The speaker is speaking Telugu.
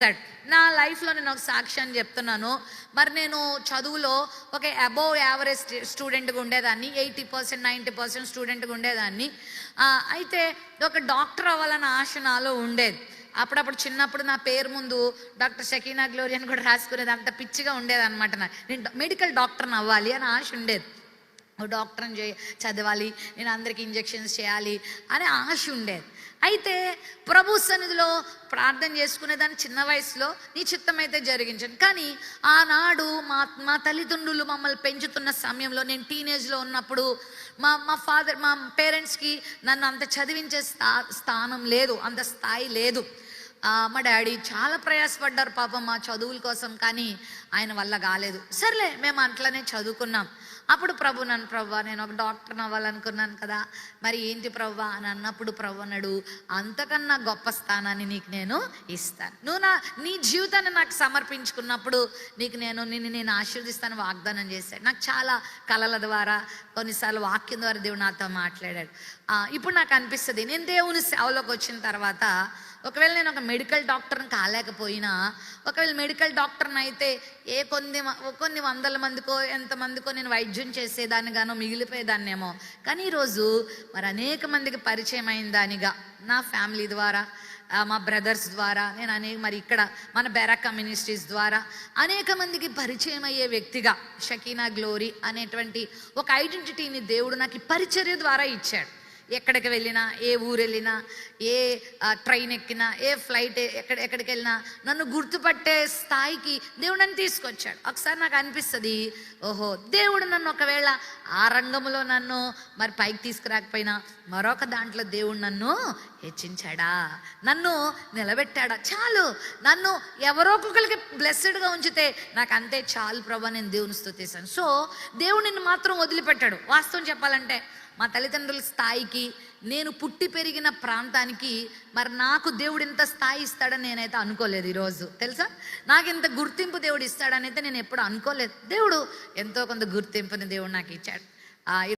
నా లైఫ్లో నేను ఒక సాక్ష్యాన్ని చెప్తున్నాను. మరి నేను చదువులో ఒక అబోవ్ యావరేజ్ స్టూడెంట్గా ఉండేదాన్ని, 80% 90% స్టూడెంట్గా ఉండేదాన్ని. అయితే ఒక డాక్టర్ అవ్వాలన్న ఆశ నాలో ఉండేది. అప్పుడప్పుడు చిన్నప్పుడు నా పేరు ముందు డాక్టర్ షకీనా గ్లోరీ అని కూడా రాసుకునేది. అంత పిచ్చిగా ఉండేది అనమాట. నేను మెడికల్ డాక్టర్ని అవ్వాలి అని ఆశ ఉండేది. డాక్టర్ని చదవాలి, నేను అందరికీ ఇంజెక్షన్స్ చేయాలి అనే ఆశ ఉండేది. అయితే ప్రభు సన్నిధిలో ప్రార్థన చేసుకునేదాన్ని చిన్న వయసులో, నీ చిత్తమైతే జరిగించండి. కానీ ఆనాడు మా తల్లిదండ్రులు మమ్మల్ని పెంచుతున్న సమయంలో, నేను టీనేజ్లో ఉన్నప్పుడు మా పేరెంట్స్కి నన్ను అంత చదివించే స్థానం లేదు, అంత స్థాయి లేదు. మా డాడీ చాలా ప్రయాసపడ్డారు పాపం మా చదువుల కోసం, కానీ ఆయన వల్ల కాలేదు. సర్లే మేము అట్లనే చదువుకున్నాం. అప్పుడు ప్రభు నేను ఒక డాక్టర్ని అవ్వాలనుకున్నాను కదా, మరి ఏంటి ప్రభు అని అన్నప్పుడు ప్రభు అన్నాడు, అంతకన్నా గొప్ప స్థానాన్ని నీకు నేను ఇస్తాను. నువ్వు నీ జీవితాన్ని నాకు సమర్పించుకున్నప్పుడు నిన్ను నేను ఆశీర్దిస్తాను వాగ్దానం చేశాడు. నాకు చాలా కళల ద్వారా, కొన్నిసార్లు వాక్యం ద్వారా దేవుడు నాతో మాట్లాడాడు. ఇప్పుడు నాకు అనిపిస్తుంది, నేను దేవుని సేవలోకి వచ్చిన తర్వాత ఒకవేళ నేను ఒక మెడికల్ డాక్టర్ని కాలేకపోయినా, ఒకవేళ మెడికల్ డాక్టర్ని అయితే కొన్ని వందల మందికో ఎంతమందికో నేను వైద్యం చేసేదాన్ని గానో మిగిలిపోయేదాన్నేమో. కానీ ఈరోజు మరి అనేక మందికి పరిచయం అయిన దానిగా, నా ఫ్యామిలీ ద్వారా, మా బ్రదర్స్ ద్వారా, నేను మరి ఇక్కడ మన బెరాకా మినిస్ట్రీస్ ద్వారా అనేక మందికి పరిచయం అయ్యే వ్యక్తిగా షకీనా గ్లోరీ అనేటువంటి ఒక ఐడెంటిటీని దేవుడు నాకు పరిచర్య ద్వారా ఇచ్చాడు. ఎక్కడికి వెళ్ళినా, ఏ ఊరు వెళ్ళినా, ఏ ట్రైన్ ఎక్కినా, ఏ ఫ్లైట్ ఎక్కడికి వెళ్ళినా నన్ను గుర్తుపట్టే స్థాయికి దేవుడు నన్ను తీసుకొచ్చాడు. ఒకసారి నాకు అనిపిస్తుంది, ఓహో దేవుడు నన్ను ఒకవేళ ఆ రంగంలో నన్ను మరి పైకి తీసుకురాకపోయినా మరొక దాంట్లో దేవుడు నన్ను హెచ్చించాడా, నన్ను నిలబెట్టాడా, చాలు. నన్ను ఎవరో ఒకరికి బ్లెస్సెడ్గా ఉంచితే నాకు అంతే చాలు ప్రభా, నేను దేవుని స్తుతిస్తాను. సో దేవుడు నిన్ను మాత్రం వదిలిపెట్టాడు. వాస్తవం చెప్పాలంటే మా తల్లిదండ్రుల స్థాయికి, నేను పుట్టి పెరిగిన ప్రాంతానికి మరి నాకు దేవుడు ఇంత స్థాయి ఇస్తాడని నేనైతే అనుకోలేదు. ఈరోజు తెలుసా, నాకు ఇంత గుర్తింపు దేవుడు ఇస్తాడని అయితే నేను ఎప్పుడు అనుకోలేదు. దేవుడు ఎంతో కొంత గుర్తింపుని దేవుడు నాకు ఇచ్చాడు.